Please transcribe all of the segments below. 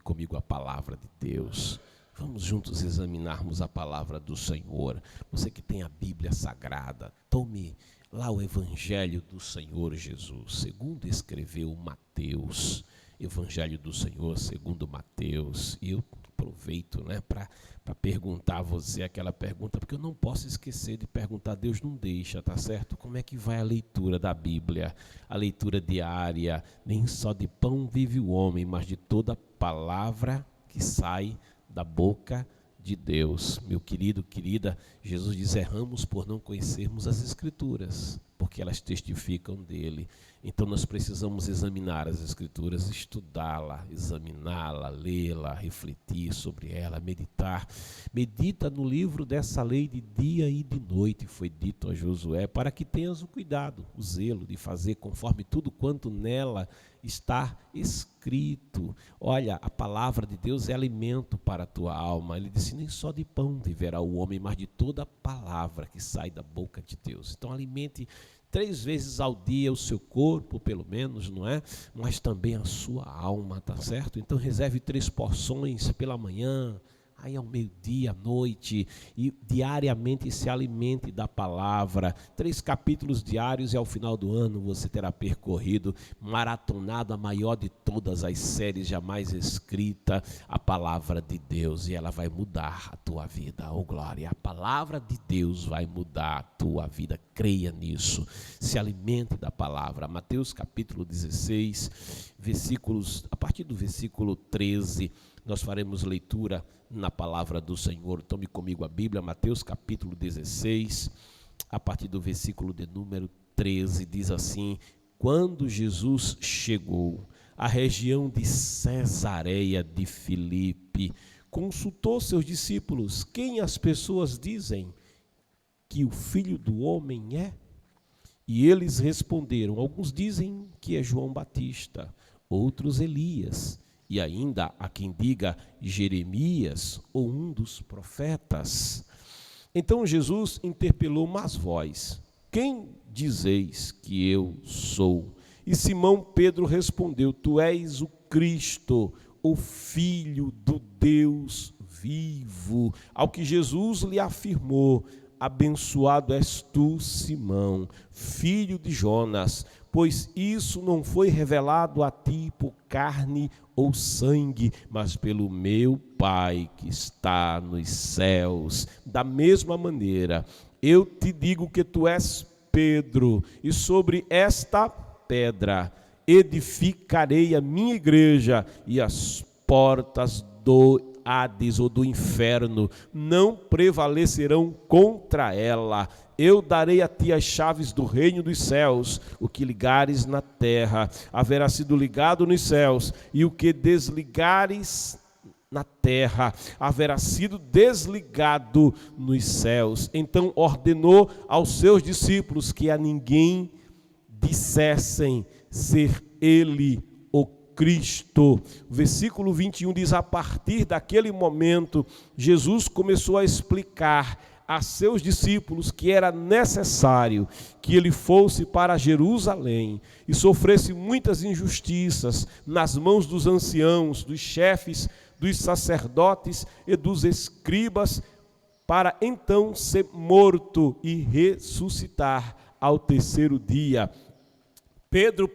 comigo a palavra de Deus. Vamos juntos examinarmos a palavra do Senhor. Você que tem a Bíblia Sagrada, tome lá o Evangelho do Senhor Jesus, segundo escreveu Mateus. Evangelho do Senhor segundo Mateus. E eu aproveito, para perguntar a você aquela pergunta, porque eu não posso esquecer de perguntar, Deus não deixa, tá certo? Como é que vai a leitura da Bíblia? A leitura diária, nem só de pão vive o homem, mas de toda palavra que sai da boca de Deus. Meu querido, querida, Jesus diz, erramos por não conhecermos as Escrituras, porque elas testificam dele. Então nós precisamos examinar as Escrituras, estudá-la, examiná-la, lê-la, refletir sobre ela, meditar. Medita no livro dessa lei de dia e de noite, foi dito a Josué, para que tenhas o cuidado, o zelo de fazer conforme tudo quanto nela está escrito. Olha, a palavra de Deus é alimento para a tua alma. Ele disse, nem só de pão viverá o homem, mas de toda palavra que sai da boca de Deus. Então alimente 3 vezes ao dia o seu corpo, pelo menos, não é? Mas também a sua alma, tá certo? Então reserve 3 porções pela manhã, aí ao meio-dia, à noite, e diariamente se alimente da palavra. 3 capítulos diários e ao final do ano você terá percorrido, maratonado a maior de todas as séries jamais escrita, a palavra de Deus, e ela vai mudar a tua vida. Oh glória, a palavra de Deus vai mudar a tua vida, creia nisso, se alimente da palavra. Mateus capítulo 16, a partir do versículo 13, nós faremos leitura na palavra do Senhor. Tome comigo a Bíblia, Mateus capítulo 16, a partir do versículo de número 13, diz assim: quando Jesus chegou à região de Cesareia de Filipe, consultou seus discípulos, quem as pessoas dizem que o Filho do Homem é? E eles responderam, alguns dizem que é João Batista, outros Elias, e ainda há quem diga Jeremias ou um dos profetas. Então Jesus interpelou, mas vós, quem dizeis que eu sou? E Simão Pedro respondeu, tu és o Cristo, o Filho do Deus vivo. Ao que Jesus lhe afirmou, abençoado és tu, Simão, filho de Jonas, pois isso não foi revelado a ti por carne ou sangue, mas pelo meu Pai que está nos céus. Da mesma maneira, eu te digo que tu és Pedro, e sobre esta pedra edificarei a minha igreja, e as portas do Hades ou do inferno não prevalecerão contra ela. Eu darei a ti as chaves do reino dos céus. O que ligares na terra haverá sido ligado nos céus, e o que desligares na terra haverá sido desligado nos céus. Então ordenou aos seus discípulos que a ninguém dissessem ser ele o Cristo. Versículo 21 diz, a partir daquele momento, Jesus começou a explicar a seus discípulos que era necessário que ele fosse para Jerusalém e sofresse muitas injustiças nas mãos dos anciãos, dos chefes, dos sacerdotes e dos escribas, para então ser morto e ressuscitar ao 3º dia. Pedro,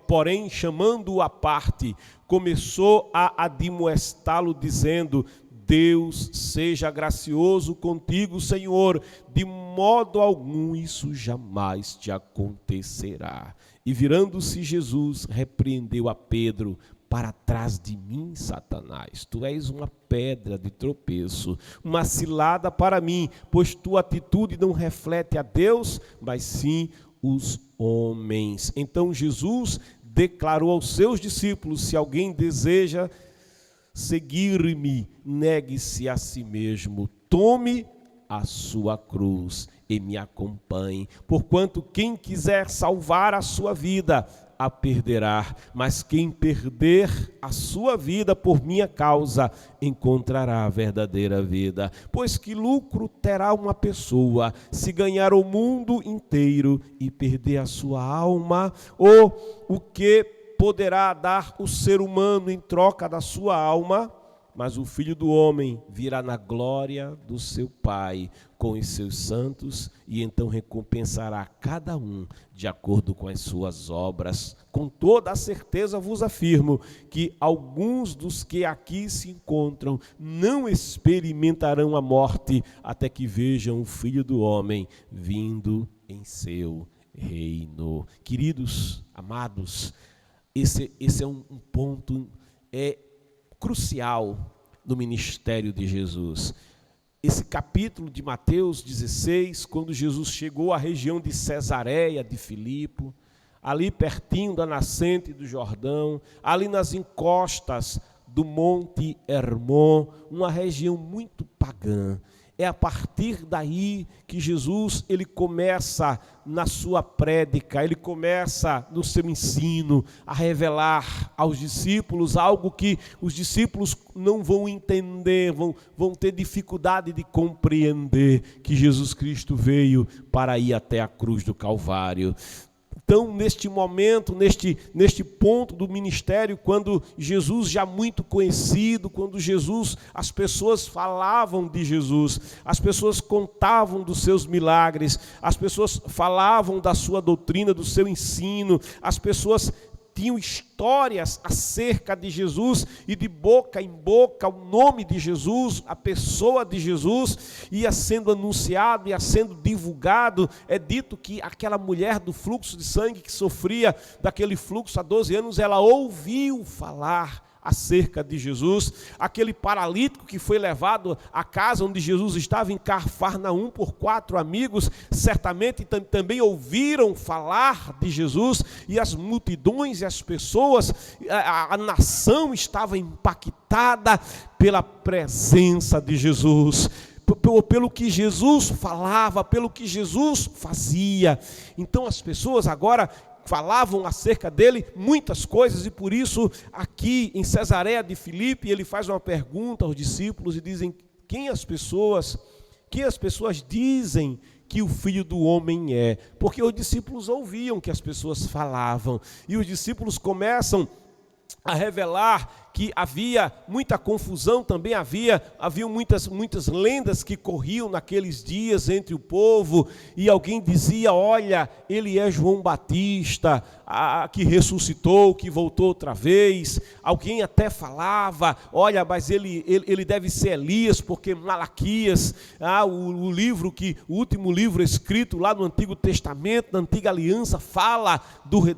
porém, chamando-o à parte, começou a admoestá-lo, dizendo, Deus seja gracioso contigo, Senhor, de modo algum isso jamais te acontecerá. E virando-se Jesus, repreendeu a Pedro, para trás de mim, Satanás, tu és uma pedra de tropeço, uma cilada para mim, pois tua atitude não reflete a Deus, mas sim os homens. Então Jesus declarou aos seus discípulos, se alguém deseja seguir-me, negue-se a si mesmo, tome a sua cruz e me acompanhe, porquanto quem quiser salvar a sua vida, a perderá, mas quem perder a sua vida por minha causa, encontrará a verdadeira vida. Pois que lucro terá uma pessoa se ganhar o mundo inteiro e perder a sua alma? Ou o que poderá dar o ser humano em troca da sua alma? Mas o Filho do Homem virá na glória do seu Pai com os seus santos e então recompensará cada um de acordo com as suas obras. Com toda a certeza vos afirmo que alguns dos que aqui se encontram não experimentarão a morte até que vejam o Filho do Homem vindo em seu reino. Queridos, amados, esse é um ponto crucial no ministério de Jesus. Esse capítulo de Mateus 16, quando Jesus chegou à região de Cesareia de Filipe, ali pertinho da nascente do Jordão, ali nas encostas do Monte Hermon, uma região muito pagã. É a partir daí que Jesus ele começa na sua prédica, ele começa no seu ensino a revelar aos discípulos algo que os discípulos não vão entender, vão ter dificuldade de compreender, que Jesus Cristo veio para ir até a cruz do Calvário. Então, neste momento, neste ponto do ministério, quando Jesus já muito conhecido, quando Jesus, as pessoas falavam de Jesus, as pessoas contavam dos seus milagres, as pessoas falavam da sua doutrina, do seu ensino, as pessoas tinham histórias acerca de Jesus e de boca em boca o nome de Jesus, a pessoa de Jesus ia sendo anunciado, ia sendo divulgado. É dito que aquela mulher do fluxo de sangue que sofria daquele fluxo há 12 anos, ela ouviu falar acerca de Jesus. Aquele paralítico que foi levado à casa onde Jesus estava em Cafarnaum por 4 amigos, certamente também ouviram falar de Jesus, e as multidões e as pessoas, a nação estava impactada pela presença de Jesus, pelo que Jesus falava, pelo que Jesus fazia. Então as pessoas agora falavam acerca dele muitas coisas, e por isso aqui em Cesareia de Filipe ele faz uma pergunta aos discípulos e dizem: quem as pessoas dizem que o Filho do Homem é? Porque os discípulos ouviam que as pessoas falavam, e os discípulos começam a revelar que havia muita confusão, também haviam muitas lendas que corriam naqueles dias entre o povo, e alguém dizia: olha, ele é João Batista, que ressuscitou, que voltou outra vez. Alguém até falava: olha, mas ele deve ser Elias, porque Malaquias, o último livro escrito lá no Antigo Testamento, na Antiga Aliança, fala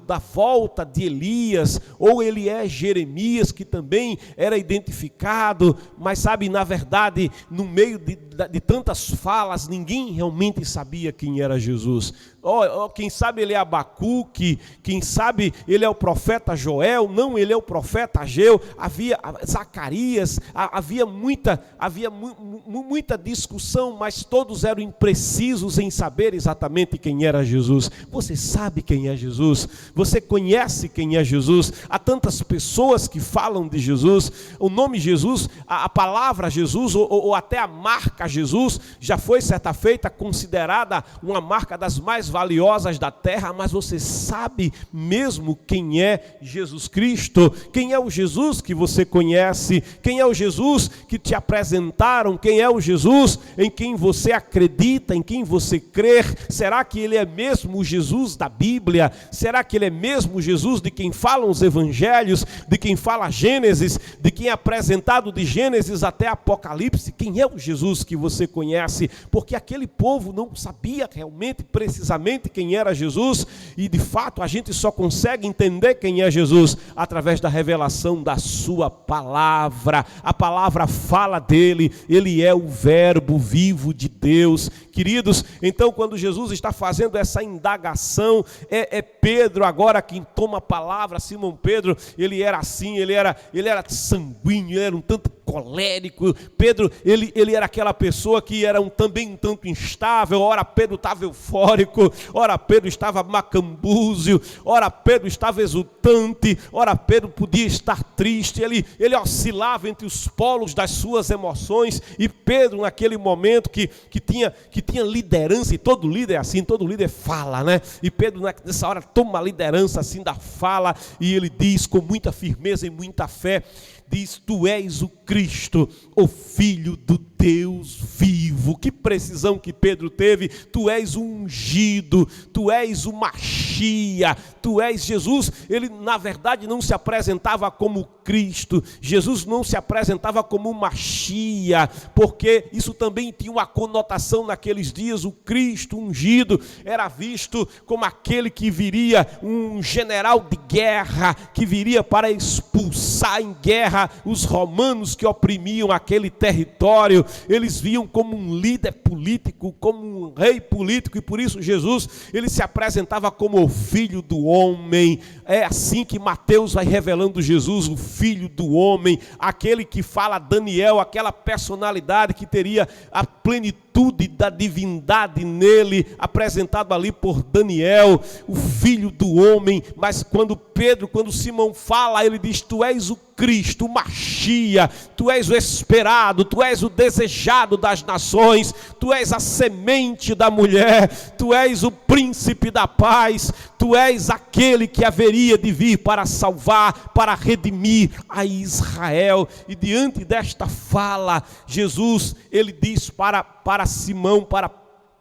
da volta de Elias, ou ele é Jeremias, que também era identificado. Mas sabe, na verdade, no meio de tantas falas, ninguém realmente sabia quem era Jesus. Quem sabe ele é Abacuque, quem sabe ele é o profeta Joel, não, ele é o profeta Ageu. Havia Zacarias, havia muita discussão, mas todos eram imprecisos em saber exatamente quem era Jesus. Você sabe quem é Jesus? Você conhece quem é Jesus? Há tantas pessoas que falam de Jesus. O nome Jesus, a palavra Jesus, ou até a marca Jesus, já foi certa feita considerada uma marca das mais valiosas da terra. Mas você sabe mesmo quem é Jesus Cristo? Quem é o Jesus que você conhece? Quem é o Jesus que te apresentaram? Quem é o Jesus em quem você acredita, em quem você crê? Será que ele é mesmo o Jesus da Bíblia? Será que ele é mesmo o Jesus de quem falam os evangelhos, de quem fala Gênesis, de quem é apresentado de Gênesis até Apocalipse? Quem é o Jesus que você conhece? Porque aquele povo não sabia realmente, precisamente, quem era Jesus, e de fato a gente só consegue entender quem é Jesus através da revelação da sua palavra. A palavra fala dele, ele é o verbo vivo de Deus. Queridos, então quando Jesus está fazendo essa indagação, é Pedro agora quem toma a palavra. Simão Pedro, ele era assim, ele era sanguíneo, ele era um tanto colérico. Pedro, ele era aquela pessoa que era também um tanto instável. Ora Pedro estava eufórico, ora Pedro estava macambúzio, ora Pedro estava exultante, ora Pedro podia estar triste. Ele oscilava entre os polos das suas emoções. E Pedro, naquele momento que tinha liderança, e todo líder é assim, todo líder fala, né? E Pedro nessa hora toma a liderança assim da fala, e ele diz com muita firmeza e muita fé, diz: tu és o Cristo, o Filho do Deus vivo. Que precisão que Pedro teve. Tu és o ungido, tu és o Machia, tu és Jesus. Ele na verdade não se apresentava como Cristo, Jesus não se apresentava como Machia, porque isso também tinha uma conotação naqueles dias. O Cristo ungido era visto como aquele que viria, um general de guerra, que viria para expulsar em guerra os romanos que oprimiam aquele território. Eles viam como um líder político, como um rei político, e por isso Jesus, ele se apresentava como o Filho do Homem. É assim que Mateus vai revelando Jesus, o Filho do Homem, aquele que fala Daniel, aquela personalidade que teria a plenitude da divindade nele, apresentado ali por Daniel, o Filho do Homem. Mas quando Simão fala, ele diz: tu és o Cristo, o Machia, tu és o esperado, tu és o desejado das nações, tu és a semente da mulher, tu és o príncipe da paz, tu és aquele que haveria de vir para salvar, para redimir a Israel. E diante desta fala, Jesus, ele diz para Simão,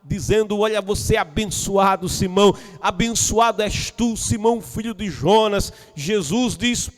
dizendo: olha, você é abençoado, Simão, abençoado és tu, Simão, filho de Jonas. Jesus diz: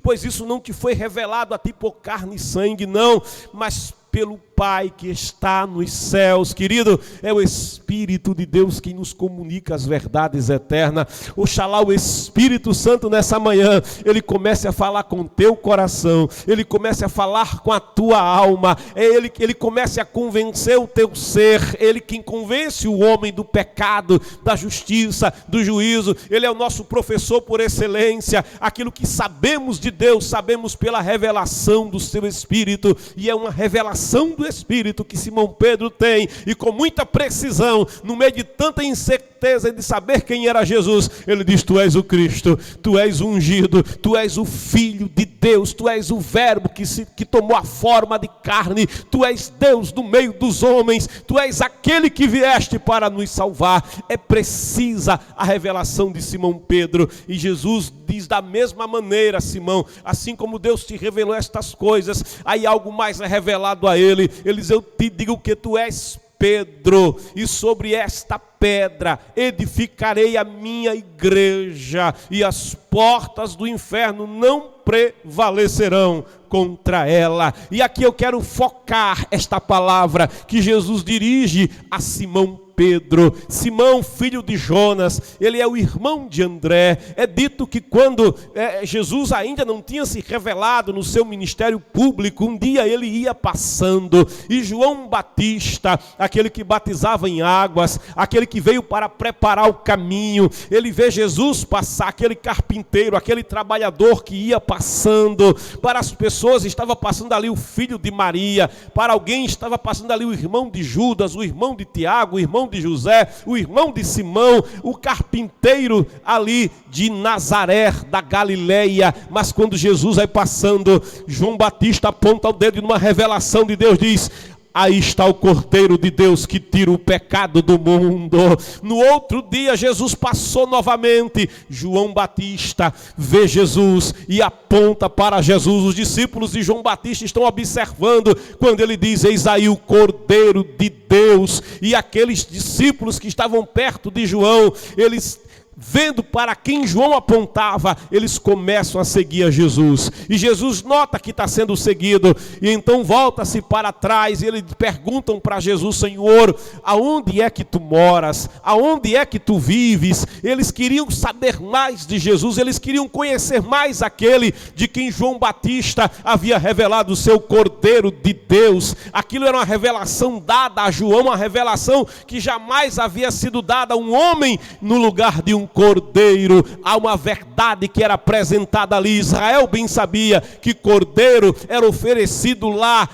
pois isso não te foi revelado a ti por carne e sangue, não, mas pelo Pai que está nos céus. Querido, é o Espírito de Deus que nos comunica as verdades eternas. Oxalá o Espírito Santo nessa manhã, ele comece a falar com o teu coração, ele comece a falar com a tua alma, ele comece a convencer o teu ser. Ele quem convence o homem do pecado, da justiça, do juízo. Ele é o nosso professor por excelência. Aquilo que sabemos de Deus, sabemos pela revelação do seu Espírito, e é uma revelação do Espírito que Simão Pedro tem, e com muita precisão, no meio de tanta incerteza de saber quem era Jesus, ele diz: tu és o Cristo, tu és o ungido, tu és o Filho de Deus, tu és o Verbo que tomou a forma de carne, tu és Deus no meio dos homens, tu és aquele que vieste para nos salvar. É precisa a revelação de Simão Pedro, e Jesus diz da mesma maneira: Simão, assim como Deus te revelou estas coisas, aí algo mais é revelado a ele. Ele diz: eu te digo que tu és Pedro, e sobre esta pedra edificarei a minha igreja, e as portas do inferno não prevalecerão contra ela. E aqui eu quero focar esta palavra que Jesus dirige a Simão Pedro. Simão, filho de Jonas, ele é o irmão de André. É dito que quando Jesus ainda não tinha se revelado no seu ministério público, um dia ele ia passando, e João Batista, aquele que batizava em águas, aquele que veio para preparar o caminho, ele vê Jesus passar, aquele carpinteiro, aquele trabalhador que ia passando. Para as pessoas estava passando ali o filho de Maria, para alguém estava passando ali o irmão de Judas, o irmão de Tiago, o irmão de José, o irmão de Simão, o carpinteiro ali de Nazaré, da Galileia. Mas quando Jesus vai passando, João Batista aponta o dedo numa revelação de Deus, diz: aí está o Cordeiro de Deus que tira o pecado do mundo. No outro dia Jesus passou novamente. João Batista vê Jesus e aponta para Jesus. Os discípulos de João Batista estão observando quando ele diz: eis aí o Cordeiro de Deus. E aqueles discípulos que estavam perto de João, eles, vendo para quem João apontava, eles começam a seguir a Jesus. E Jesus nota que está sendo seguido, e então volta-se para trás, e eles perguntam para Jesus: Senhor, aonde é que tu moras? Aonde é que tu vives? Eles queriam saber mais de Jesus, eles queriam conhecer mais aquele de quem João Batista havia revelado o seu Cordeiro de Deus. Aquilo era uma revelação dada a João, uma revelação que jamais havia sido dada a um homem no lugar de um cordeiro. Há uma verdade que era apresentada ali. Israel bem sabia que cordeiro era oferecido lá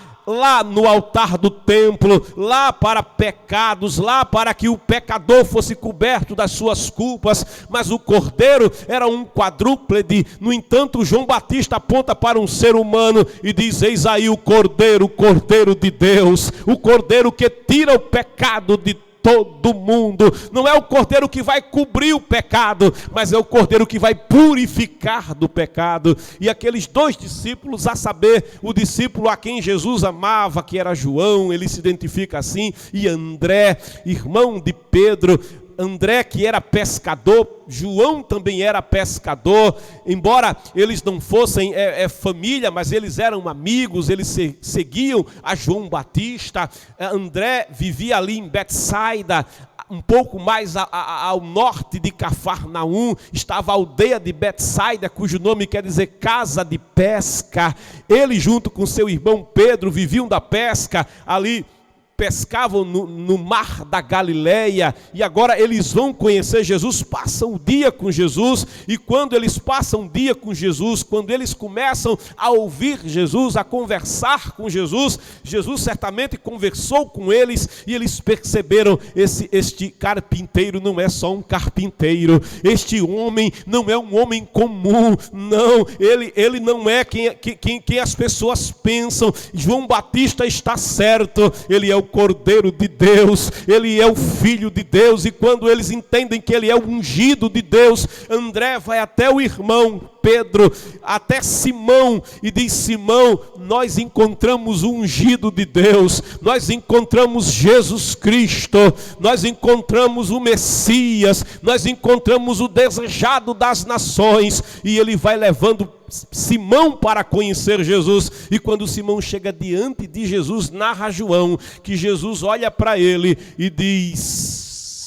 no altar do templo, lá para pecados, lá para que o pecador fosse coberto das suas culpas, mas o cordeiro era um quadrúpede. No entanto, João Batista aponta para um ser humano e diz: eis aí o cordeiro de Deus, o cordeiro que tira o pecado de todo mundo. Não é o cordeiro que vai cobrir o pecado, mas é o cordeiro que vai purificar do pecado. E aqueles dois discípulos, a saber, o discípulo a quem Jesus amava, que era João, ele se identifica assim, e André, irmão de Pedro. André, que era pescador, João também era pescador, embora eles não fossem família, mas eles eram amigos, eles seguiam a João Batista. André vivia ali em Betsaida, um pouco mais ao norte de Cafarnaum, estava a aldeia de Betsaida, cujo nome quer dizer casa de pesca. Ele junto com seu irmão Pedro viviam da pesca ali, pescavam no mar da Galileia, e agora eles vão conhecer Jesus, passam o dia com Jesus. E quando eles passam o dia com Jesus, quando eles começam a ouvir Jesus, a conversar com Jesus, Jesus certamente conversou com eles, e eles perceberam: este carpinteiro não é só um carpinteiro, este homem não é um homem comum, não, ele não é quem as pessoas pensam. João Batista está certo, ele é o Cordeiro de Deus, ele é o Filho de Deus. E quando eles entendem que ele é o ungido de Deus, André vai até o irmão Pedro, até Simão, e diz: Simão, nós encontramos o ungido de Deus, nós encontramos Jesus Cristo, nós encontramos o Messias, nós encontramos o desejado das nações. E ele vai levando Simão para conhecer Jesus. E quando Simão chega diante de Jesus, narra João que Jesus olha para ele e diz: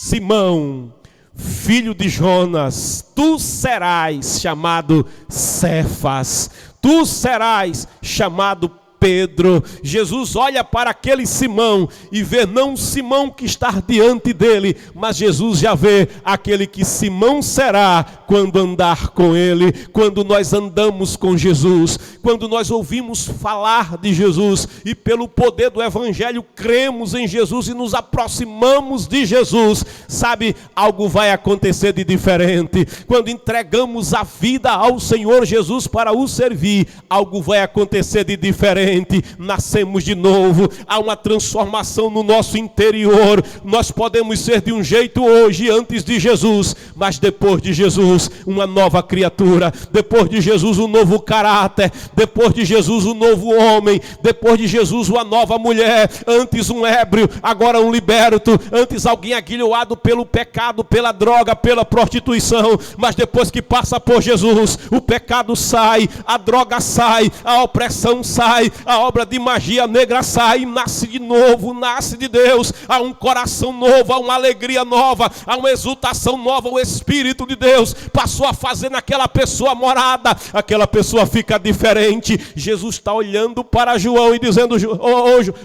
Simão, filho de Jonas, tu serás chamado Cefas, tu serás chamado Pedro. Jesus olha para aquele Simão e vê não o Simão que está diante dele, mas Jesus já vê aquele que Simão será quando andar com ele. Quando nós andamos com Jesus, quando nós ouvimos falar de Jesus e pelo poder do Evangelho cremos em Jesus e nos aproximamos de Jesus, sabe, algo vai acontecer de diferente. Quando entregamos a vida ao Senhor Jesus para o servir, algo vai acontecer de diferente. Nascemos de novo, há uma transformação no nosso interior. Nós podemos ser de um jeito hoje antes de Jesus, mas depois de Jesus uma nova criatura, depois de Jesus um novo caráter, depois de Jesus um novo homem, depois de Jesus uma nova mulher. Antes um ébrio, agora um liberto. Antes alguém aguilhoado pelo pecado, pela droga, pela prostituição, mas depois que passa por Jesus, o pecado sai, a droga sai, a opressão sai, a obra de magia negra sai, nasce de novo, nasce de Deus. Há um coração novo, há uma alegria nova, há uma exultação nova. O Espírito de Deus passou a fazer naquela pessoa morada, aquela pessoa fica diferente. Jesus está olhando para João e dizendo: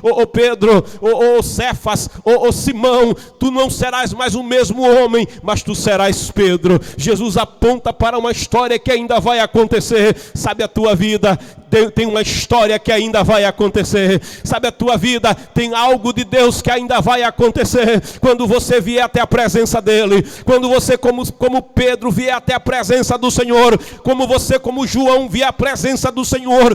ô Pedro, ô Cefas, ô Simão, tu não serás mais o mesmo homem, mas tu serás Pedro. Jesus aponta para uma história que ainda vai acontecer. Sabe, a tua vida tem uma história que ainda vai acontecer. Sabe, a tua vida tem algo de Deus que ainda vai acontecer. Quando você vier até a presença dele, quando você como Pedro vier até a presença do Senhor, como você como João vier a presença do Senhor,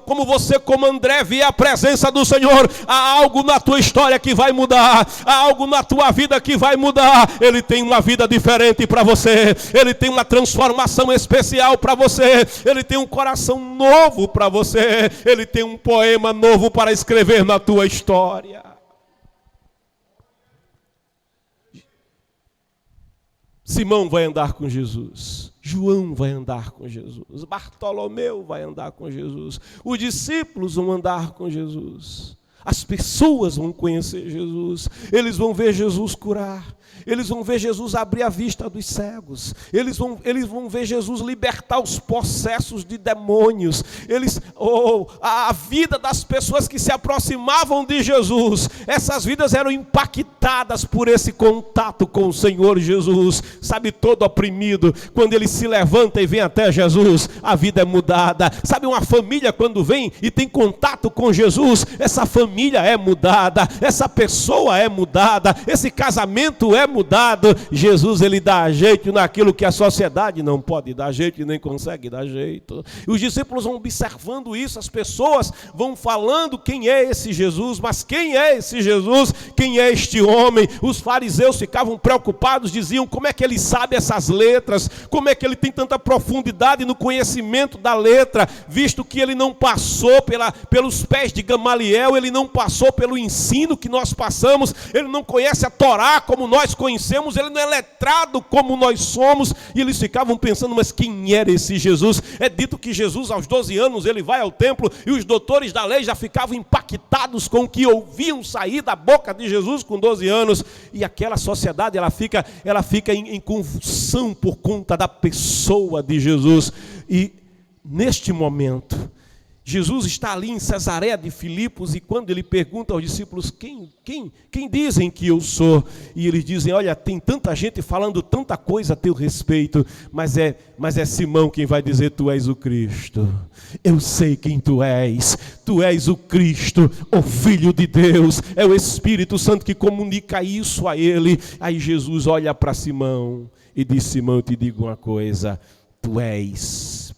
como você como André vier a presença do Senhor, há algo na tua história que vai mudar, há algo na tua vida que vai mudar. Ele tem uma vida diferente para você, ele tem uma transformação especial para você, ele tem um coração novo para você, ele tem um poema novo para escrever na tua história. Simão vai andar com Jesus, João vai andar com Jesus, Bartolomeu vai andar com Jesus, os discípulos vão andar com Jesus, as pessoas vão conhecer Jesus, eles vão ver Jesus curar, Eles vão ver Jesus abrir a vista dos cegos. Eles vão ver Jesus libertar os possessos de demônios. A vida das pessoas que se aproximavam de Jesus, essas vidas eram impactadas por esse contato com o Senhor Jesus. Sabe, todo oprimido, quando ele se levanta e vem até Jesus, a vida é mudada. Sabe, uma família quando vem e tem contato com Jesus, essa família é mudada, essa pessoa é mudada, esse casamento é mudado. Jesus, ele dá jeito naquilo que a sociedade não pode dar jeito e nem consegue dar jeito. E os discípulos vão observando isso, as pessoas vão falando quem é esse Jesus, mas quem é esse Jesus? Quem é este homem? Os fariseus ficavam preocupados, diziam: como é que ele sabe essas letras? Como é que ele tem tanta profundidade no conhecimento da letra, visto que ele não passou pelos pés de Gamaliel, ele não passou pelo ensino que nós passamos, ele não conhece a Torá como nós conhecemos, ele não é letrado como nós somos. E eles ficavam pensando: mas quem era esse Jesus? É dito que Jesus, aos 12 anos, ele vai ao templo, e os doutores da lei já ficavam impactados com o que ouviam sair da boca de Jesus com 12 anos. E aquela sociedade, ela fica em convulsão por conta da pessoa de Jesus. E neste momento, Jesus está ali em Cesareia de Filipos, e quando ele pergunta aos discípulos: quem dizem que eu sou? E eles dizem: olha, tem tanta gente falando tanta coisa a teu respeito, mas é Simão quem vai dizer: tu és o Cristo. Eu sei quem tu és o Cristo, o Filho de Deus. É o Espírito Santo que comunica isso a ele. Aí Jesus olha para Simão e diz: Simão, eu te digo uma coisa, tu és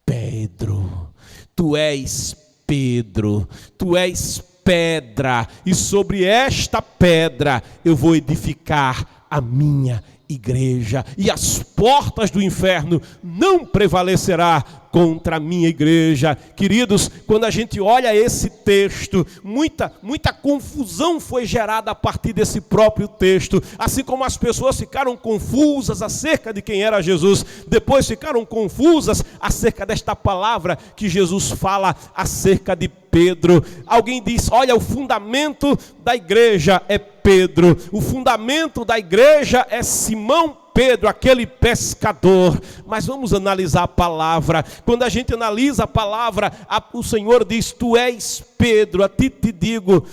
Pedro. Tu és Pedro, tu és pedra, e sobre esta pedra eu vou edificar a minha igreja, e as portas do inferno não prevalecerá contra a minha igreja. Queridos, quando a gente olha esse texto, muita confusão foi gerada a partir desse próprio texto. Assim como as pessoas ficaram confusas acerca de quem era Jesus, depois ficaram confusas acerca desta palavra que Jesus fala acerca de Pedro. Alguém diz: olha, o fundamento da igreja é Pedro, o fundamento da igreja é Simão Pedro, aquele pescador. Mas vamos analisar a palavra. Quando a gente analisa a palavra, o Senhor diz: tu és Pedro, a ti te digo,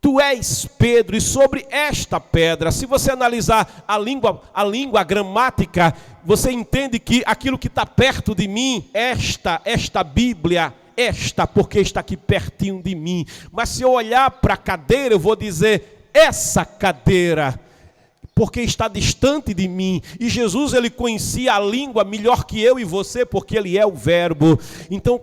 tu és Pedro, e sobre esta pedra. Se você analisar a língua, a gramática, você entende que aquilo que está perto de mim, esta Bíblia, porque está aqui pertinho de mim. Mas se eu olhar para a cadeira, eu vou dizer: essa cadeira, porque está distante de mim. E Jesus, ele conhecia a língua melhor que eu e você, porque ele é o verbo. Então,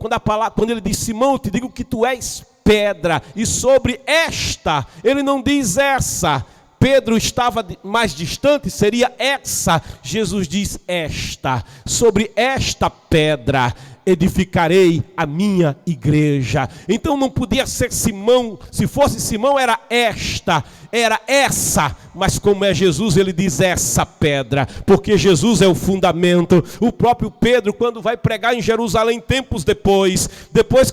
quando ele diz: Simão, eu te digo que tu és pedra, e sobre esta, ele não diz essa. Pedro estava mais distante, seria essa. Jesus diz: esta, sobre esta pedra edificarei a minha igreja. Então não podia ser Simão. Se fosse Simão, era essa, mas como é Jesus, ele diz essa pedra, porque Jesus é o fundamento. O próprio Pedro, quando vai pregar em Jerusalém tempos depois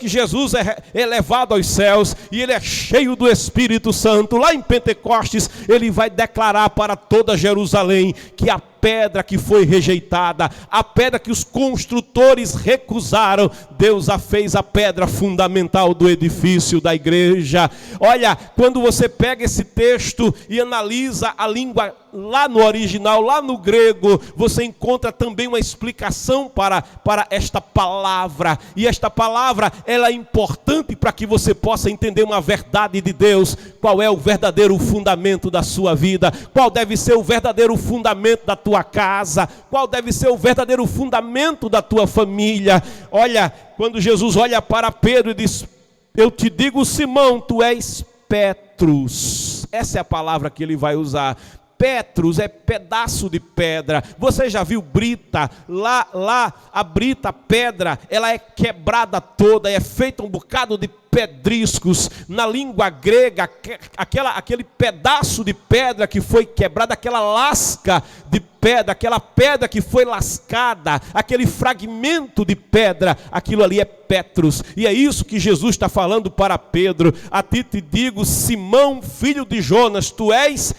que Jesus é levado aos céus e ele é cheio do Espírito Santo, lá em Pentecostes, ele vai declarar para toda Jerusalém que a pedra que foi rejeitada, a pedra que os construtores recusaram, Deus a fez a pedra fundamental do edifício da igreja. Olha, quando você pega esse texto e analisa a língua lá no original, lá no grego, você encontra também uma explicação para esta palavra. E esta palavra, ela é importante para que você possa entender uma verdade de Deus. Qual é o verdadeiro fundamento da sua vida? Qual deve ser o verdadeiro fundamento da tua casa? Qual deve ser o verdadeiro fundamento da tua família? Olha, quando Jesus olha para Pedro e diz: eu te digo, Simão, tu és Petrus. Essa é a palavra que ele vai usar. Petrus é pedaço de pedra. Você já viu brita? Lá a brita, a pedra, ela é quebrada toda, é feita um bocado de pedriscos. Na língua grega, aquele pedaço de pedra que foi quebrada, aquela lasca de pedra, aquela pedra que foi lascada, aquele fragmento de pedra, aquilo ali é Petrus. E é isso que Jesus está falando para Pedro: a ti te digo, Simão, filho de Jonas, tu és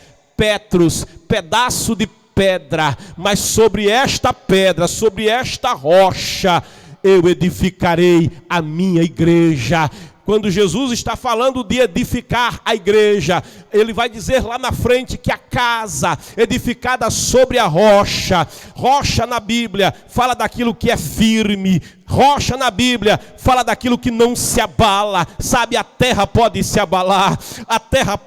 Petros, pedaço de pedra, mas sobre esta pedra, sobre esta rocha, eu edificarei a minha igreja. Quando Jesus está falando de edificar a igreja, ele vai dizer lá na frente que a casa edificada sobre a rocha, rocha na Bíblia fala daquilo que é firme, rocha na Bíblia fala daquilo que não se abala. Sabe, a terra pode se abalar, a terra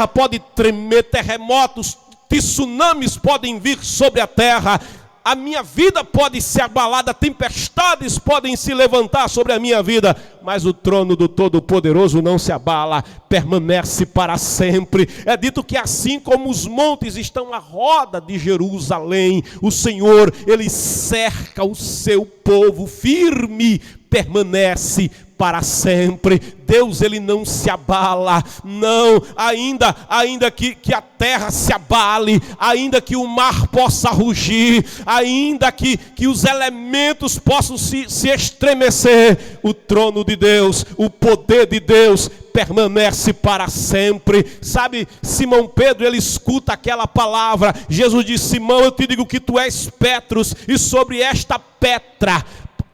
pode tremer, terremotos, tsunamis podem vir sobre a terra. A minha vida pode ser abalada, tempestades podem se levantar sobre a minha vida, mas o trono do Todo-Poderoso não se abala, permanece para sempre. É dito que assim como os montes estão à roda de Jerusalém, o Senhor, Ele cerca o seu povo firme, permanece para sempre. Deus, Ele não se abala, não, ainda que a terra se abale, ainda que o mar possa rugir, ainda que os elementos possam se estremecer, o trono de Deus, o poder de Deus permanece para sempre. Sabe, Simão Pedro, ele escuta aquela palavra. Jesus diz: Simão, eu te digo que tu és Petros, e sobre esta pedra,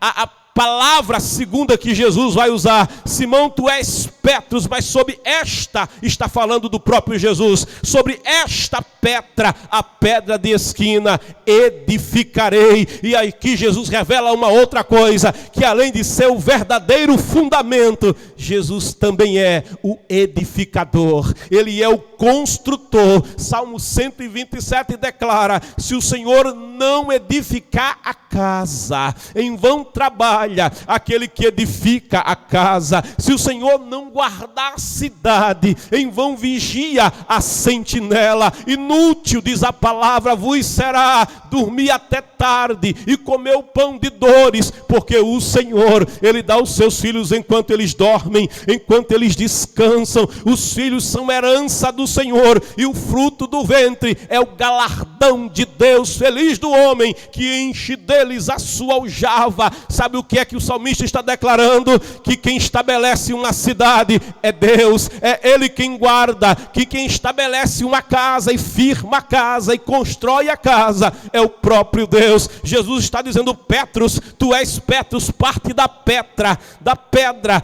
a palavra segunda que Jesus vai usar, Simão, tu és Petros, mas sobre esta, está falando do próprio Jesus, sobre esta pedra, a pedra de esquina, edificarei. E aqui Jesus revela uma outra coisa, que além de ser o verdadeiro fundamento, Jesus também é o edificador, Ele é o construtor. Salmo 127 declara: se o Senhor não edificar a casa, em vão trabalha aquele que edifica a casa. Se o Senhor não guardar a cidade, em vão vigia a sentinela. Inútil, diz a palavra, vos será dormir até tarde e comer o pão de dores, porque o Senhor, Ele dá aos seus filhos enquanto eles dormem, enquanto eles descansam. Os filhos são herança do Senhor, e o fruto do ventre é o galardão de Deus. Feliz do homem que enche deles a sua aljava. Sabe o que é que o salmista está declarando? Que quem estabelece uma cidade é Deus, é Ele quem guarda. Que quem estabelece uma casa e firma a casa e constrói a casa é o próprio Deus. Jesus está dizendo: Petros, tu és Petros, parte da pedra,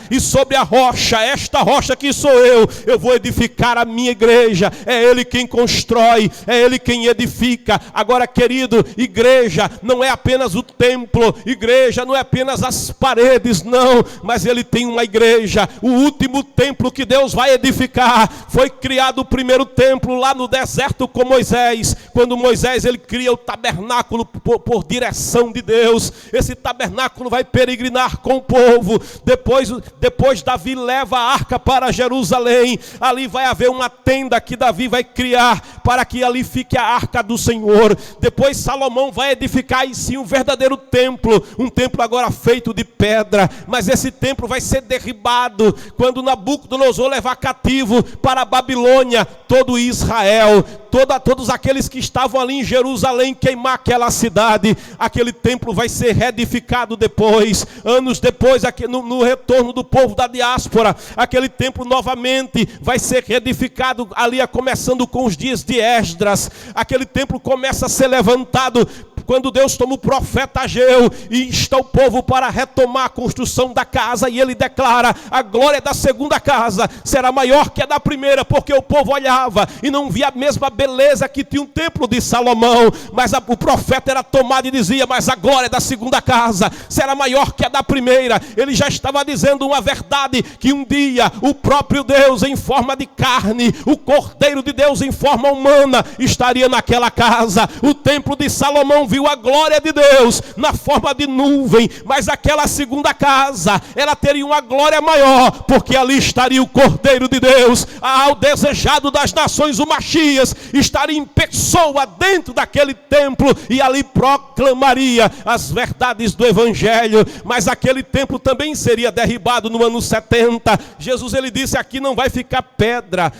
e sobre a rocha, esta rocha que sou eu vou edificar a minha igreja. É Ele quem constrói, é Ele quem edifica. Agora, querido, igreja não é apenas o templo, igreja não é apenas as paredes, não, mas Ele tem uma igreja. O último templo que Deus vai edificar, foi criado o primeiro templo lá no deserto com Moisés. Quando Moisés, ele cria o tabernáculo por direção de Deus. Esse tabernáculo vai peregrinar com o povo. Depois Davi leva a arca para Jerusalém. Ali vai haver uma tenda que Davi vai criar para que ali fique a arca do Senhor. Depois Salomão vai edificar em si um verdadeiro templo, um templo agora feito de pedra, mas esse templo vai ser derribado quando Nabucodonosor levar cativo para a Babilônia todo Israel, todos aqueles que estavam ali em Jerusalém, queimar aquela cidade. Aquele templo vai ser reedificado depois, anos depois, aqui no retorno do povo da diáspora, aquele templo novamente vai ser reedificado ali, começando com os dias de Esdras. Aquele templo começa a ser levantado quando Deus toma o profeta Ageu e insta o povo para retomar a construção da casa, e ele declara: a glória da segunda casa será maior que a da primeira, porque o povo olhava e não via a mesma beleza que tinha o templo de Salomão, mas o profeta era tomado e dizia: mas a glória da segunda casa será maior que a da primeira. Ele já estava dizendo uma verdade, que um dia o próprio Deus em forma de carne, o Cordeiro de Deus em forma humana, estaria naquela casa. O templo de Salomão viu a glória de Deus na forma de nuvem, mas aquela segunda casa, ela teria uma glória maior, porque ali estaria o Cordeiro de Deus, o desejado das nações, o Machias, estaria em pessoa dentro daquele templo, e ali proclamaria as verdades do Evangelho. Mas aquele templo também seria derribado no ano 70. Jesus, ele disse: aqui não vai ficar pedra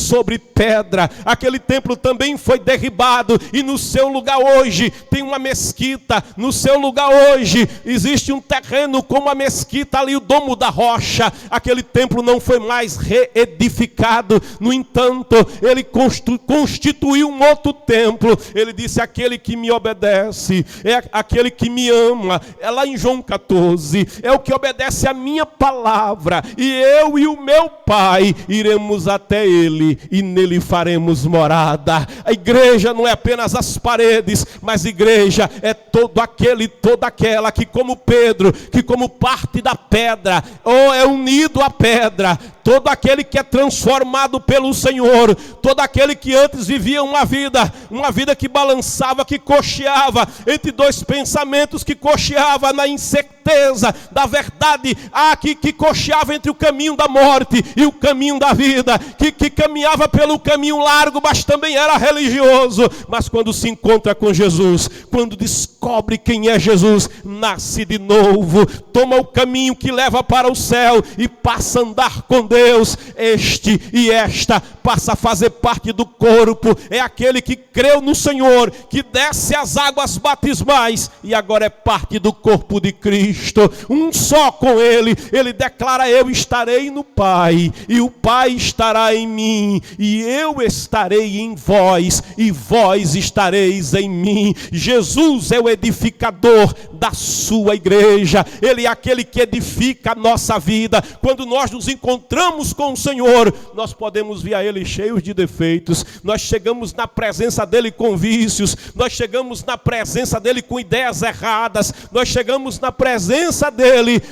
sobre pedra. Aquele templo também foi derribado e no seu lugar hoje tem uma mesquita. No seu lugar hoje existe um terreno com uma mesquita ali, o Domo da Rocha. Aquele templo não foi mais reedificado. No entanto, ele constituiu um outro templo. Ele disse: aquele que me obedece é aquele que me ama. É lá em João 14. É o que obedece a minha palavra. E eu e o meu Pai iremos até ele e nele faremos morada. A igreja não é apenas as paredes, mas a igreja é todo aquele, toda aquela que, como Pedro, que como parte da pedra, ou é unido à pedra, todo aquele que é transformado pelo Senhor, todo aquele que antes vivia uma vida que balançava, que cocheava entre dois pensamentos, que cocheava na incerteza da verdade, que cocheava entre o caminho da morte e o caminho da vida, que caminhava pelo caminho largo, mas também era religioso. Mas quando se encontra com Jesus, quando descobre quem é Jesus, nasce de novo, toma o caminho que leva para o céu e passa a andar com Deus. Este e esta passa a fazer parte do corpo. É aquele que creu no Senhor, que desce as águas batismais e agora é parte do corpo de Cristo, um só com Ele. Ele declara: eu estarei no Pai e o Pai estará em mim, e eu estarei em vós e vós estareis em mim. Jesus é o edificador da sua igreja. Ele é aquele que edifica a nossa vida. Quando nós nos encontramos com o Senhor, nós podemos vir a Ele cheios de defeitos, nós chegamos na presença dEle com vícios, nós chegamos na presença dEle com ideias erradas, nós chegamos na presença dEle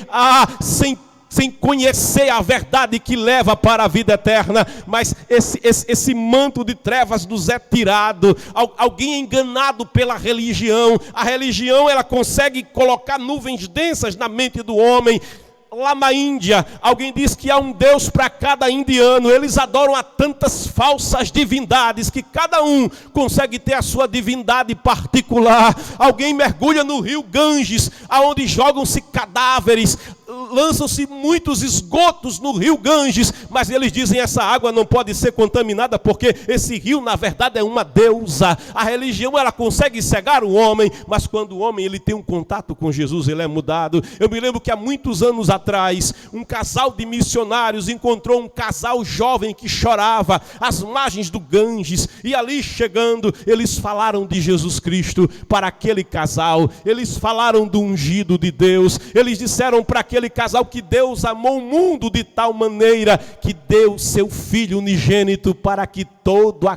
sem conhecer a verdade que leva para a vida eterna. Mas esse manto de trevas nos é tirado. Alguém é enganado pela religião. A religião, ela consegue colocar nuvens densas na mente do homem. Lá na Índia, alguém diz que há um Deus para cada indiano. Eles adoram a tantas falsas divindades que cada um consegue ter a sua divindade particular. Alguém mergulha no rio Ganges, aonde jogam-se cadáveres, lançam-se muitos esgotos no rio Ganges, mas eles dizem: essa água não pode ser contaminada porque esse rio na verdade é uma deusa. A religião, ela consegue cegar o homem, mas quando o homem ele tem um contato com Jesus, ele é mudado. Eu me lembro que há muitos anos atrás, um casal de missionários encontrou um casal jovem que chorava às margens do Ganges, e ali chegando, eles falaram de Jesus Cristo para aquele casal. Eles falaram do ungido de Deus. Eles disseram para aquele casal que Deus amou o mundo de tal maneira que deu seu Filho unigênito para que toda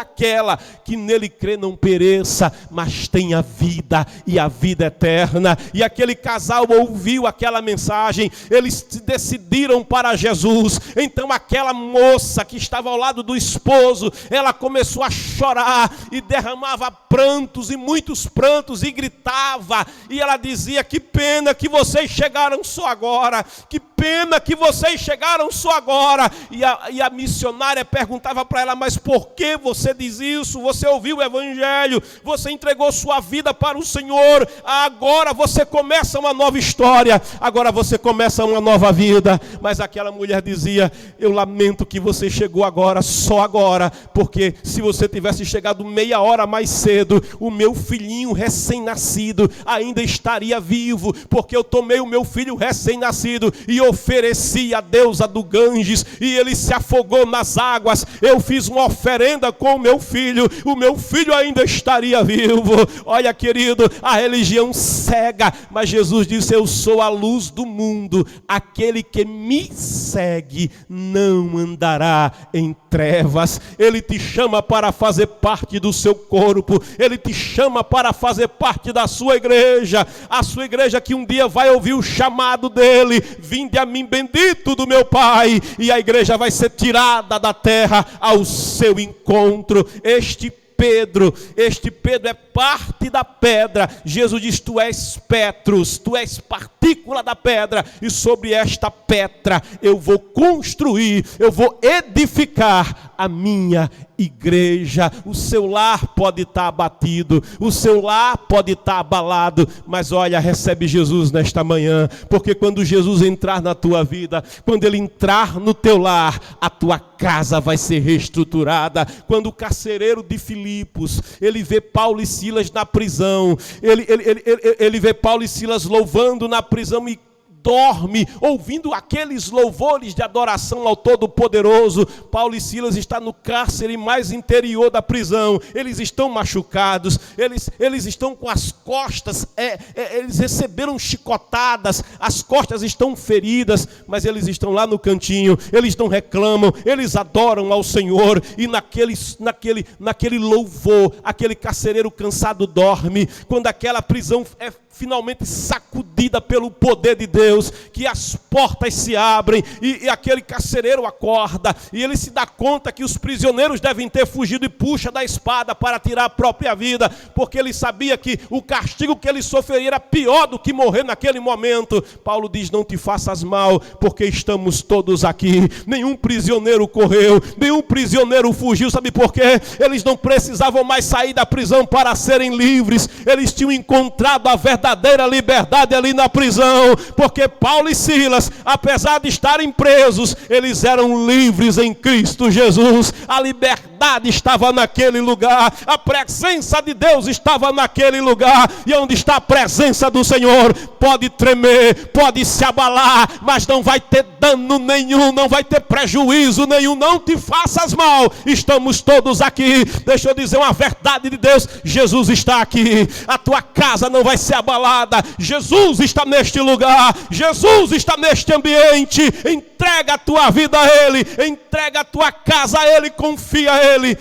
aquela que nele crê não pereça, mas tenha vida e a vida eterna. E aquele casal ouviu aquela mensagem, eles decidiram para Jesus. Então aquela moça que estava ao lado do esposo, ela começou a chorar e derramava prantos, e muitos prantos, e gritava, e ela dizia: que pena que vocês chegaram só agora, que pena que vocês chegaram só agora. E a missionária perguntava para ela: mas por que você diz isso? Você ouviu o evangelho, você entregou sua vida para o Senhor, agora você começa uma nova história, agora você começa uma nova vida. Mas aquela mulher dizia: eu lamento que você chegou agora, só agora, porque se você tivesse chegado meia hora mais cedo, o meu filhinho recém-nascido ainda estaria vivo, porque eu tomei o meu filho recém-nascido e ofereci a deusa do Ganges, e ele se afogou nas águas. Eu fiz uma oferenda com o meu filho ainda estaria vivo. Olha, querido, a religião cega, mas Jesus disse: eu sou a luz do mundo, aquele que me segue não andará em trevas. Ele te chama para fazer parte do seu corpo, ele te chama para fazer parte da sua igreja, a sua igreja que um dia vai ouvir o chamado dele: vinde a mim, bendito do meu Pai, e a igreja vai ser tirada da terra ao seu encontro. Este Pedro é parte da pedra. Jesus diz: tu és Petrus, tu és partícula da pedra, e sobre esta pedra eu vou construir, eu vou edificar a minha igreja. O seu lar pode estar abatido, o seu lar pode estar abalado, mas olha, recebe Jesus nesta manhã, porque quando Jesus entrar na tua vida, quando ele entrar no teu lar, a tua casa vai ser reestruturada. Quando o carcereiro de Filipos, ele vê Paulo e Silas na prisão, ele vê Paulo e Silas louvando na prisão e dorme, ouvindo aqueles louvores de adoração ao Todo-Poderoso. Paulo e Silas estão no cárcere mais interior da prisão, eles estão machucados, eles estão com as costas, eles receberam chicotadas, as costas estão feridas, mas eles estão lá no cantinho, eles não reclamam, eles adoram ao Senhor, e naquele louvor, aquele carcereiro cansado dorme. Quando aquela prisão é finalmente sacudida pelo poder de Deus, que as portas se abrem e aquele carcereiro acorda, e ele se dá conta que os prisioneiros devem ter fugido e puxa da espada para tirar a própria vida, porque ele sabia que o castigo que ele sofreria era pior do que morrer naquele momento. Paulo diz: não te faças mal, porque estamos todos aqui. Nenhum prisioneiro correu, nenhum prisioneiro fugiu. Sabe por quê? Eles não precisavam mais sair da prisão para serem livres, eles tinham encontrado a verdadeira liberdade ali na prisão, porque Paulo e Silas, apesar de estarem presos, eles eram livres em Cristo Jesus. A liberdade estava naquele lugar, a presença de Deus estava naquele lugar, e onde está a presença do Senhor, pode tremer, pode se abalar, mas não vai ter dano nenhum, não vai ter prejuízo nenhum. Não te faças mal, estamos todos aqui. Deixa eu dizer uma verdade de Deus: Jesus está aqui, a tua casa não vai ser abalada, Jesus está neste lugar, Jesus está neste ambiente. Entrega a tua vida a Ele, entrega a tua casa a Ele, confia a Ele.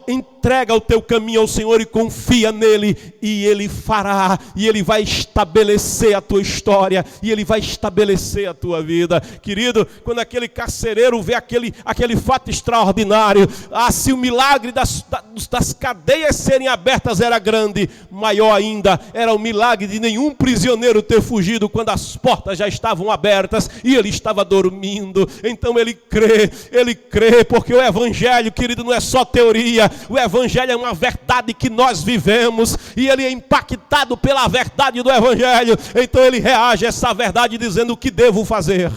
Entrega o teu caminho ao Senhor e confia nele, e Ele fará, e Ele vai estabelecer a tua história, e Ele vai estabelecer a tua vida. Querido, quando aquele carcereiro vê aquele fato extraordinário, se o milagre das cadeias serem abertas era grande, maior ainda era o milagre de nenhum prisioneiro ter fugido quando as portas já estavam abertas e ele estava dormindo. Então ele crê, porque o Evangelho, querido, não é só teoria, o Evangelho é uma verdade que nós vivemos, e ele é impactado pela verdade do Evangelho. Então ele reage a essa verdade dizendo: o que devo fazer?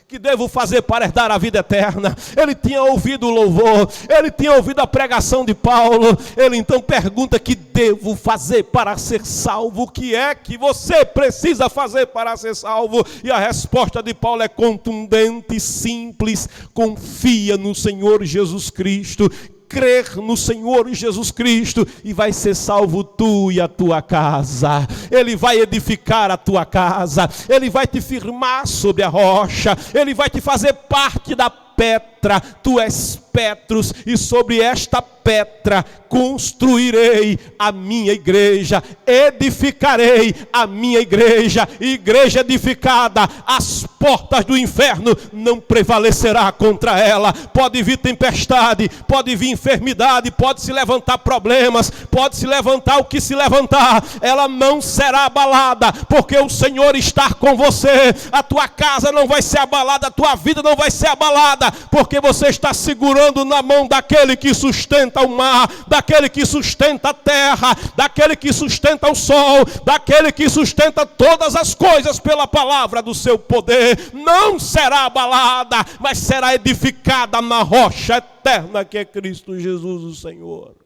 Que devo fazer para herdar a vida eterna? Ele tinha ouvido o louvor, ele tinha ouvido a pregação de Paulo. Ele então pergunta: que devo fazer para ser salvo? O que é que você precisa fazer para ser salvo? E a resposta de Paulo é contundente e simples: confia no Senhor Jesus Cristo, crer no Senhor Jesus Cristo, e vai ser salvo tu e a tua casa. Ele vai edificar a tua casa, Ele vai te firmar sobre a rocha, Ele vai te fazer parte da pedra. Tu és Petrus, e sobre esta pedra construirei a minha igreja, edificarei a minha igreja. Igreja edificada, as portas do inferno não prevalecerá contra ela. Pode vir tempestade, pode vir enfermidade, pode se levantar problemas, pode se levantar o que se levantar, ela não será abalada, porque o Senhor está com você. A tua casa não vai ser abalada, a tua vida não vai ser abalada, porque você está segurando na mão daquele que sustenta o mar, daquele que sustenta a terra, daquele que sustenta o sol, daquele que sustenta todas as coisas pela palavra do seu poder. Não será abalada, mas será edificada na rocha eterna que é Cristo Jesus o Senhor.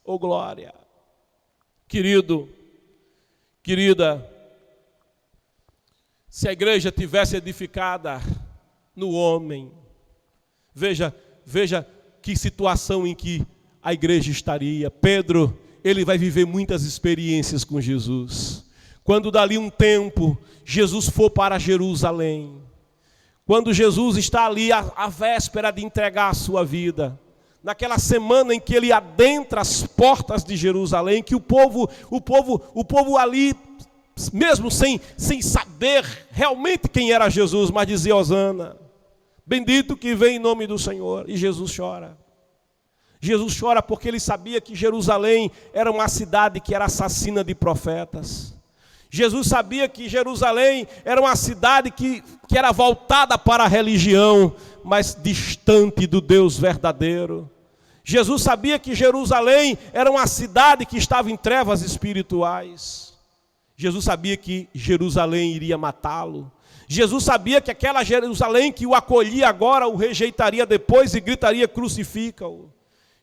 Oh glória! Querido, querida, se a igreja tivesse edificada no homem, veja que situação em que a igreja estaria. Pedro, ele vai viver muitas experiências com Jesus. Quando dali um tempo, Jesus for para Jerusalém, quando Jesus está ali à véspera de entregar a sua vida, naquela semana em que ele adentra as portas de Jerusalém, que o povo ali, mesmo sem saber realmente quem era Jesus, mas dizia: Hosana, bendito que vem em nome do Senhor. E Jesus chora. Jesus chora porque ele sabia que Jerusalém era uma cidade que era assassina de profetas. Jesus sabia que Jerusalém era uma cidade que era voltada para a religião, mas distante do Deus verdadeiro. Jesus sabia que Jerusalém era uma cidade que estava em trevas espirituais. Jesus sabia que Jerusalém iria matá-lo. Jesus sabia que aquela Jerusalém que o acolhia agora o rejeitaria depois e gritaria: crucifica-o.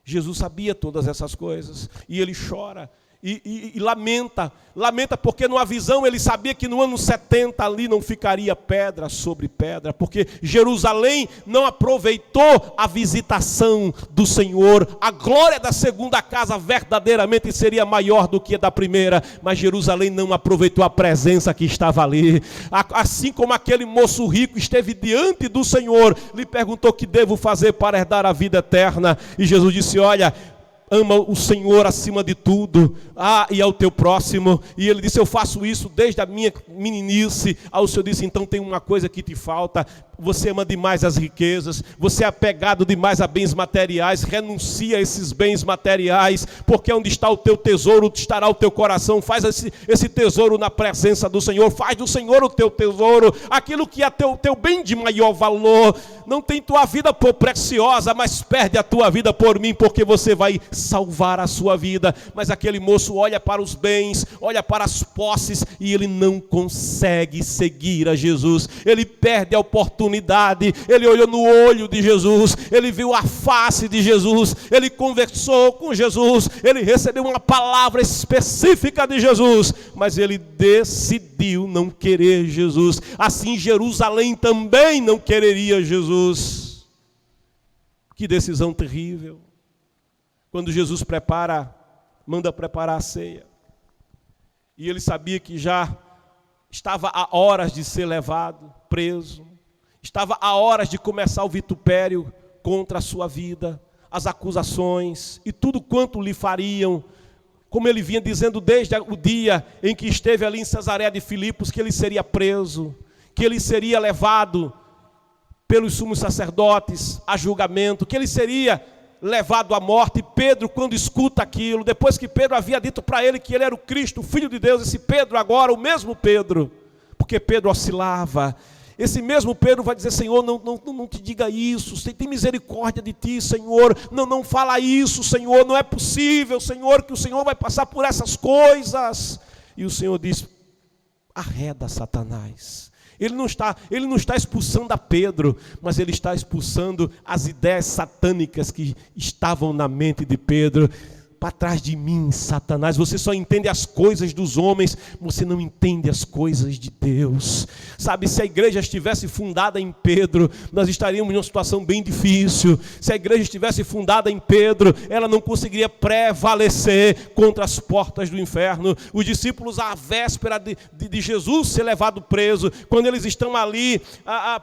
Jesus sabia todas essas coisas e ele chora e lamenta porque numa visão ele sabia que no ano 70 ali não ficaria pedra sobre pedra, porque Jerusalém não aproveitou a visitação do Senhor. A glória da segunda casa verdadeiramente seria maior do que a da primeira, mas Jerusalém não aproveitou a presença que estava ali. Assim como aquele moço rico esteve diante do Senhor, lhe perguntou: que devo fazer para herdar a vida eterna? E Jesus disse: olha, ama o Senhor acima de tudo, e ao teu próximo. E ele disse: eu faço isso desde a minha meninice. Aí o Senhor disse: então tem uma coisa que te falta. Você ama demais as riquezas, você é apegado demais a bens materiais. Renuncia a esses bens materiais, porque onde está o teu tesouro, estará o teu coração. Faz esse tesouro na presença do Senhor. Faz do Senhor o teu tesouro, aquilo que é teu bem de maior valor. Não tem tua vida por preciosa, mas perde a tua vida por mim, porque você vai salvar a sua vida. Mas aquele moço olha para os bens, olha para as posses, e ele não consegue seguir a Jesus. Ele perde a oportunidade. Ele olhou no olho de Jesus, ele viu a face de Jesus, ele conversou com Jesus, ele recebeu uma palavra específica de Jesus, mas ele decidiu não querer Jesus. Assim Jerusalém também não quereria Jesus. Que decisão terrível. Quando Jesus manda preparar a ceia, e ele sabia que já estava a horas de ser levado, preso, estava a horas de começar o vitupério contra a sua vida, as acusações e tudo quanto lhe fariam, como ele vinha dizendo desde o dia em que esteve ali em Cesareia de Filipos, que ele seria preso, que ele seria levado pelos sumos sacerdotes a julgamento, que ele seria levado à morte. Pedro, quando escuta aquilo, depois que Pedro havia dito para ele que ele era o Cristo, o Filho de Deus, esse Pedro agora, o mesmo Pedro, porque Pedro oscilava, esse mesmo Pedro vai dizer: Senhor, não te diga isso, tem misericórdia de ti, Senhor, não fala isso, Senhor, não é possível, Senhor, que o Senhor vai passar por essas coisas. E o Senhor diz: arreda Satanás. Ele não está expulsando a Pedro, mas ele está expulsando as ideias satânicas que estavam na mente de Pedro. Para trás de mim, Satanás, você só entende as coisas dos homens, você não entende as coisas de Deus. Sabe, se a igreja estivesse fundada em Pedro, nós estaríamos em uma situação bem difícil. Se a igreja estivesse fundada em Pedro, ela não conseguiria prevalecer contra as portas do inferno. Os discípulos, à véspera de Jesus ser levado preso, quando eles estão ali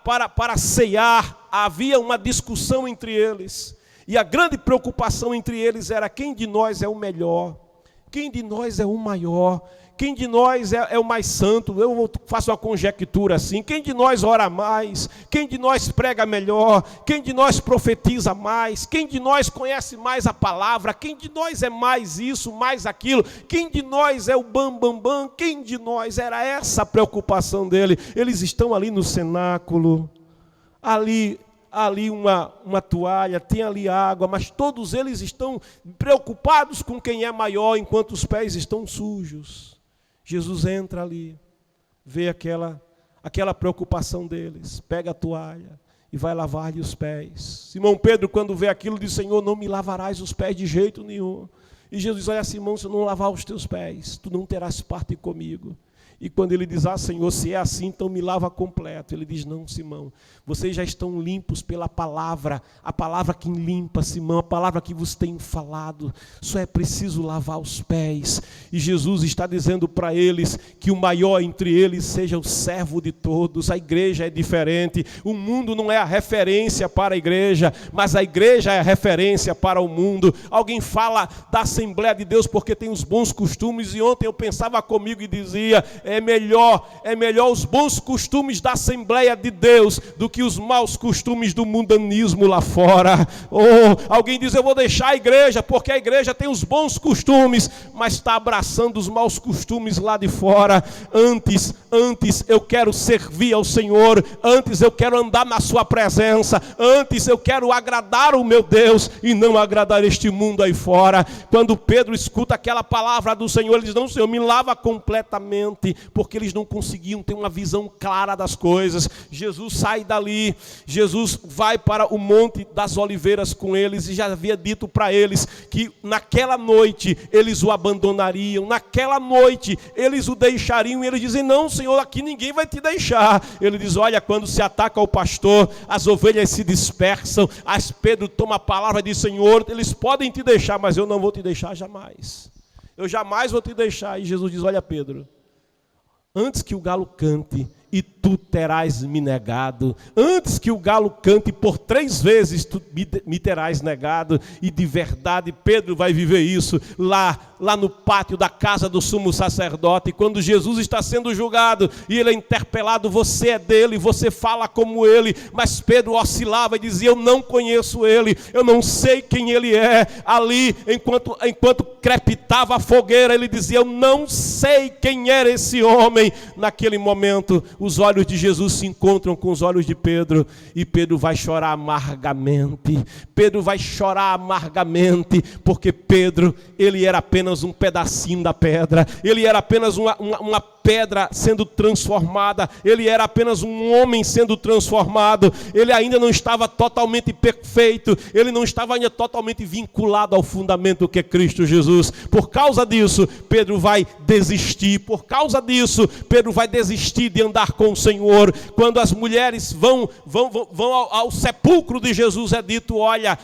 para ceiar, havia uma discussão entre eles. E a grande preocupação entre eles era: quem de nós é o melhor? Quem de nós é o maior? Quem de nós é o mais santo? Eu faço uma conjectura assim: quem de nós ora mais? Quem de nós prega melhor? Quem de nós profetiza mais? Quem de nós conhece mais a palavra? Quem de nós é mais isso, mais aquilo? Quem de nós é o bam? Quem de nós? Era essa a preocupação dele. Eles estão ali no cenáculo, ali uma toalha, tem ali água, mas todos eles estão preocupados com quem é maior, enquanto os pés estão sujos. Jesus entra ali, vê aquela preocupação deles, pega a toalha e vai lavar-lhe os pés. Simão Pedro, quando vê aquilo, diz: Senhor, não me lavarás os pés de jeito nenhum. E Jesus diz: olha, Simão, se eu não lavar os teus pés, tu não terás parte comigo. E quando ele diz: Senhor, se é assim, então me lava completo. Ele diz: não, Simão, vocês já estão limpos pela palavra, a palavra que limpa, Simão, a palavra que vos tenho falado. Só é preciso lavar os pés. E Jesus está dizendo para eles que o maior entre eles seja o servo de todos. A igreja é diferente. O mundo não é a referência para a igreja, mas a igreja é a referência para o mundo. Alguém fala da Assembleia de Deus porque tem os bons costumes, e ontem eu pensava comigo e dizia: é melhor os bons costumes da Assembleia de Deus do que os maus costumes do mundanismo lá fora. Alguém diz, eu vou deixar a igreja, porque a igreja tem os bons costumes, mas está abraçando os maus costumes lá de fora. Antes eu quero servir ao Senhor, antes eu quero andar na sua presença, antes eu quero agradar o meu Deus e não agradar este mundo aí fora. Quando Pedro escuta aquela palavra do Senhor, ele diz, não, Senhor, me lava completamente, porque eles não conseguiam ter uma visão clara das coisas. Jesus sai dali, Jesus vai para o Monte das Oliveiras com eles, e já havia dito para eles que naquela noite eles o abandonariam, naquela noite eles o deixariam, e eles dizem, não, Senhor, aqui ninguém vai te deixar. Ele diz, olha, quando se ataca o pastor, as ovelhas se dispersam. As Pedro toma a palavra e diz, Senhor, eles podem te deixar, mas eu não vou te deixar jamais. Eu jamais vou te deixar. E Jesus diz, olha, Pedro, antes que o galo cante e tu terás me negado, antes que o galo cante por 3 vezes tu me terás negado. E de verdade Pedro vai viver isso lá no pátio da casa do sumo sacerdote, quando Jesus está sendo julgado e ele é interpelado, você é dele, você fala como ele. Mas Pedro oscilava e dizia, eu não conheço ele, eu não sei quem ele é. Ali, enquanto crepitava a fogueira, ele dizia, eu não sei quem era esse homem. Naquele momento os olhos de Jesus se encontram com os olhos de Pedro, e Pedro vai chorar amargamente. Pedro vai chorar amargamente, porque Pedro, ele era apenas um pedacinho da pedra, ele era apenas uma pedra sendo transformada, ele era apenas um homem sendo transformado, ele ainda não estava totalmente perfeito, ele não estava ainda totalmente vinculado ao fundamento que é Cristo Jesus. Por causa disso, Pedro vai desistir, por causa disso, Pedro vai desistir de andar com o Senhor. Quando as mulheres vão ao sepulcro de Jesus, é dito, olha,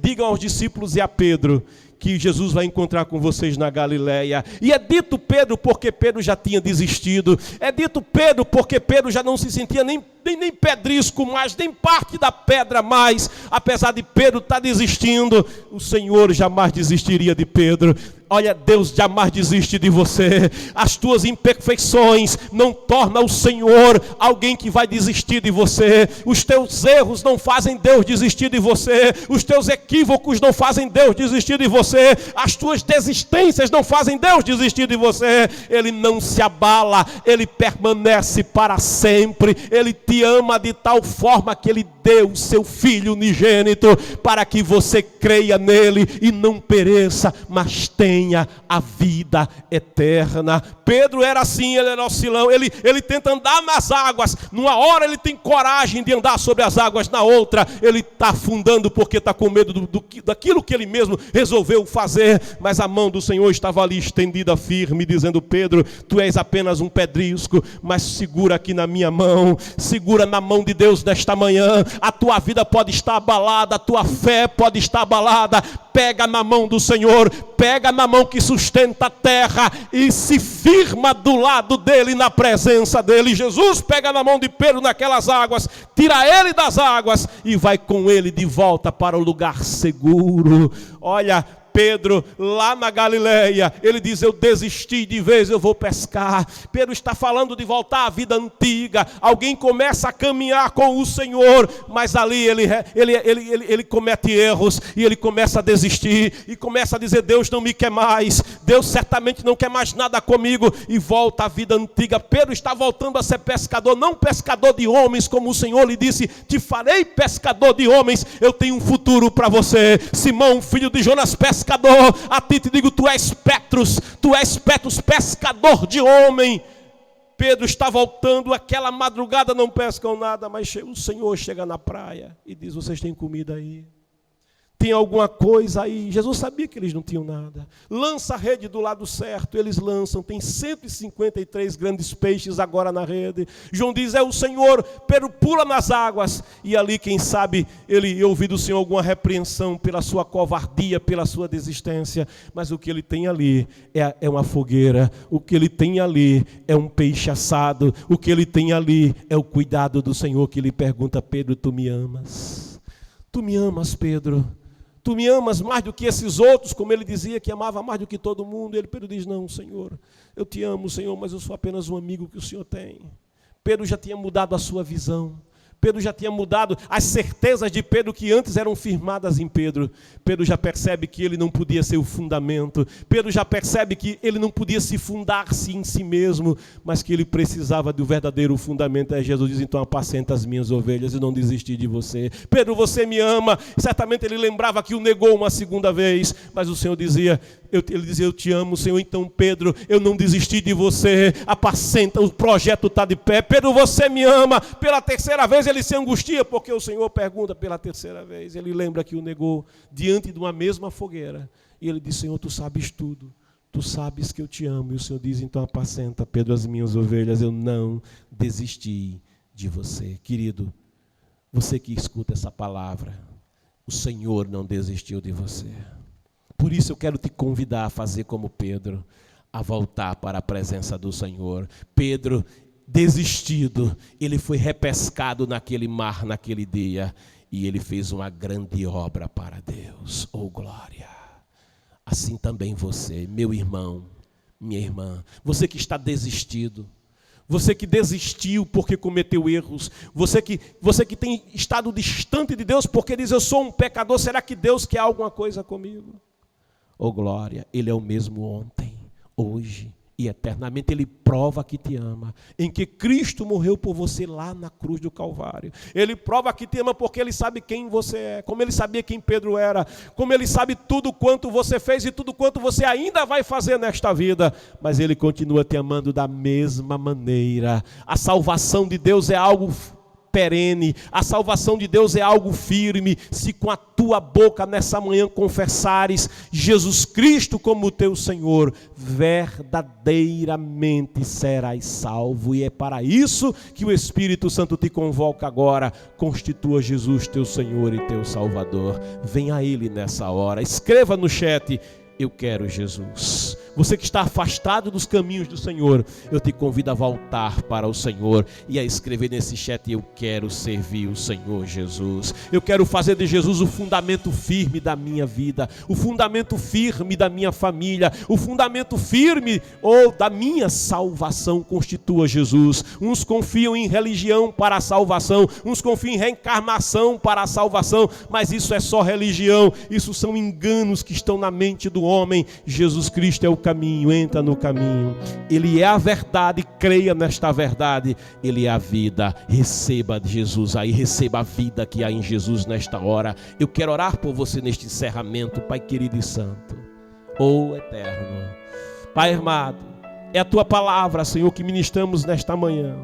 digam aos discípulos e a Pedro que Jesus vai encontrar com vocês na Galileia. E é dito Pedro porque Pedro já tinha desistido. É dito Pedro porque Pedro já não se sentia nem pedrisco mais, nem parte da pedra mais. Apesar de Pedro estar desistindo, o Senhor jamais desistiria de Pedro. Olha, Deus jamais desiste de você. As tuas imperfeições não tornam o Senhor alguém que vai desistir de você. Os teus erros não fazem Deus desistir de você. Os teus equívocos não fazem Deus desistir de você. As tuas desistências não fazem Deus desistir de você. Ele não se abala, Ele permanece para sempre. Ele te ama de tal forma que Ele deu o seu Filho unigênito para que você creia nele e não pereça, mas tenha a vida eterna. Pedro era assim, ele era oscilão, ele tenta andar nas águas, numa hora ele tem coragem de andar sobre as águas, na outra ele está afundando porque está com medo daquilo que ele mesmo resolveu fazer. Mas a mão do Senhor estava ali estendida firme, dizendo, Pedro, tu és apenas um pedrisco, mas segura aqui na minha mão, segura na mão de Deus nesta manhã. A tua vida pode estar abalada, a tua fé pode estar abalada, pega na mão do Senhor, pega na mão que sustenta a terra e se firma do lado dele, na presença dele. Jesus pega na mão de Pedro naquelas águas, tira ele das águas e vai com ele de volta para o lugar seguro. Olha, Pedro, lá na Galileia, ele diz, eu desisti de vez, eu vou pescar. Pedro está falando de voltar à vida antiga. Alguém começa a caminhar com o Senhor, mas ali ele comete erros, e ele começa a desistir, e começa a dizer, Deus não me quer mais, Deus certamente não quer mais nada comigo, e volta à vida antiga. Pedro está voltando a ser pescador, não pescador de homens, como o Senhor lhe disse, te farei pescador de homens, eu tenho um futuro para você. Simão, filho de Jonas, pescador, a ti te digo, tu és Petrus, pescador de homem. Pedro está voltando, aquela madrugada não pescam nada, mas o Senhor chega na praia e diz, vocês têm comida aí? Tem alguma coisa aí? Jesus sabia que eles não tinham nada. Lança a rede do lado certo, eles lançam, tem 153 grandes peixes agora na rede. João diz, é o Senhor. Pedro pula nas águas, e ali, quem sabe, ele ouviu do Senhor alguma repreensão pela sua covardia, pela sua desistência. Mas o que ele tem ali é uma fogueira, o que ele tem ali é um peixe assado, o que ele tem ali é o cuidado do Senhor, que lhe pergunta, Pedro, tu me amas? Tu me amas, Pedro? Tu me amas mais do que esses outros, como ele dizia que amava mais do que todo mundo. E Pedro diz, não, Senhor, eu te amo, Senhor, mas eu sou apenas um amigo que o Senhor tem. Pedro já tinha mudado a sua visão. Pedro já tinha mudado as certezas de Pedro que antes eram firmadas em Pedro. Pedro já percebe que ele não podia ser o fundamento. Pedro já percebe que ele não podia se fundar-se em si mesmo, mas que ele precisava do verdadeiro fundamento. Aí Jesus diz, então apacenta as minhas ovelhas e não desisti de você. Pedro, você me ama. Certamente ele lembrava que o negou uma segunda vez, mas o Senhor dizia, ele dizia, eu te amo, Senhor. Então Pedro, eu não desisti de você. Apacenta, o projeto está de pé. Pedro, você me ama. Pela terceira vez ele se angustia, porque o Senhor pergunta pela terceira vez. Ele lembra que o negou diante de uma mesma fogueira. E ele diz, Senhor, tu sabes tudo. Tu sabes que eu te amo. E o Senhor diz, então apacenta, Pedro, as minhas ovelhas. Eu não desisti de você. Querido, você que escuta essa palavra, o Senhor não desistiu de você. Por isso eu quero te convidar a fazer como Pedro, a voltar para a presença do Senhor. Pedro, desistido, ele foi repescado naquele mar, naquele dia, e ele fez uma grande obra para Deus. Oh, glória! Assim também você, meu irmão, minha irmã, você que está desistido, você que desistiu porque cometeu erros, você que tem estado distante de Deus porque diz, eu sou um pecador, será que Deus quer alguma coisa comigo? Oh, glória! Ele é o mesmo ontem, hoje e eternamente. Ele prova que te ama, em que Cristo morreu por você lá na cruz do Calvário. Ele prova que te ama porque ele sabe quem você é, como ele sabia quem Pedro era, como ele sabe tudo quanto você fez e tudo quanto você ainda vai fazer nesta vida, mas ele continua te amando da mesma maneira. A salvação de Deus é algo perene, a salvação de Deus é algo firme. Se com a tua boca nessa manhã confessares Jesus Cristo como teu Senhor, verdadeiramente serás salvo. E é para isso que o Espírito Santo te convoca agora. Constitua Jesus teu Senhor e teu Salvador. Venha a Ele nessa hora. Escreva no chat, eu quero Jesus. Você que está afastado dos caminhos do Senhor, eu te convido a voltar para o Senhor e a escrever nesse chat, eu quero servir o Senhor Jesus. Eu quero fazer de Jesus o fundamento firme da minha vida, o fundamento firme da minha família, o fundamento firme da minha salvação. Constitua Jesus. Uns confiam em religião para a salvação, uns confiam em reencarnação para a salvação, mas isso é só religião, isso são enganos que estão na mente do homem. Jesus Cristo é o caminho, entra no caminho. Ele é a verdade, creia nesta verdade. Ele é a vida, receba de Jesus aí, receba a vida que há em Jesus nesta hora. Eu quero orar por você neste encerramento, Pai querido e santo, oh eterno, Pai amado, é a tua palavra, Senhor, que ministramos nesta manhã.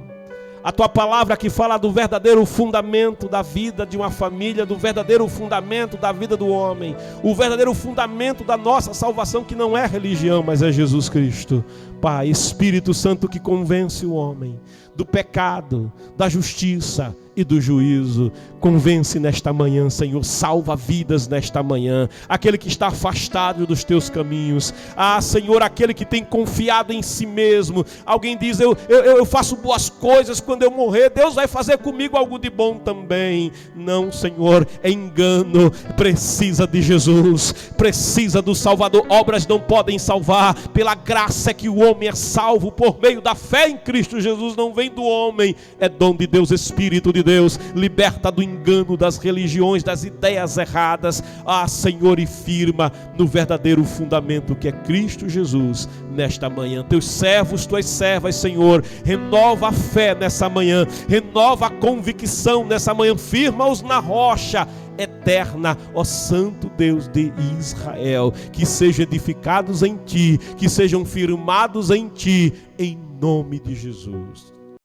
A tua palavra que fala do verdadeiro fundamento da vida de uma família, do verdadeiro fundamento da vida do homem, o verdadeiro fundamento da nossa salvação, que não é religião, mas é Jesus Cristo. Pai, Espírito Santo que convence o homem do pecado, da justiça e do juízo, convence nesta manhã, Senhor, salva vidas nesta manhã, aquele que está afastado dos teus caminhos, Senhor, aquele que tem confiado em si mesmo. Alguém diz, eu faço boas coisas, quando eu morrer, Deus vai fazer comigo algo de bom também. Não, Senhor, é engano, precisa de Jesus, precisa do Salvador. Obras não podem salvar, pela graça é que o homem é salvo, por meio da fé em Cristo Jesus, não vem do homem, é dom de Deus. Espírito de Deus, liberta do engano das religiões, das ideias erradas, Senhor, e firma no verdadeiro fundamento que é Cristo Jesus nesta manhã. Teus servos, tuas servas, Senhor, renova a fé nessa manhã, renova a convicção nessa manhã, firma-os na rocha eterna, ó Santo Deus de Israel, que sejam edificados em Ti, que sejam firmados em Ti, em nome de Jesus.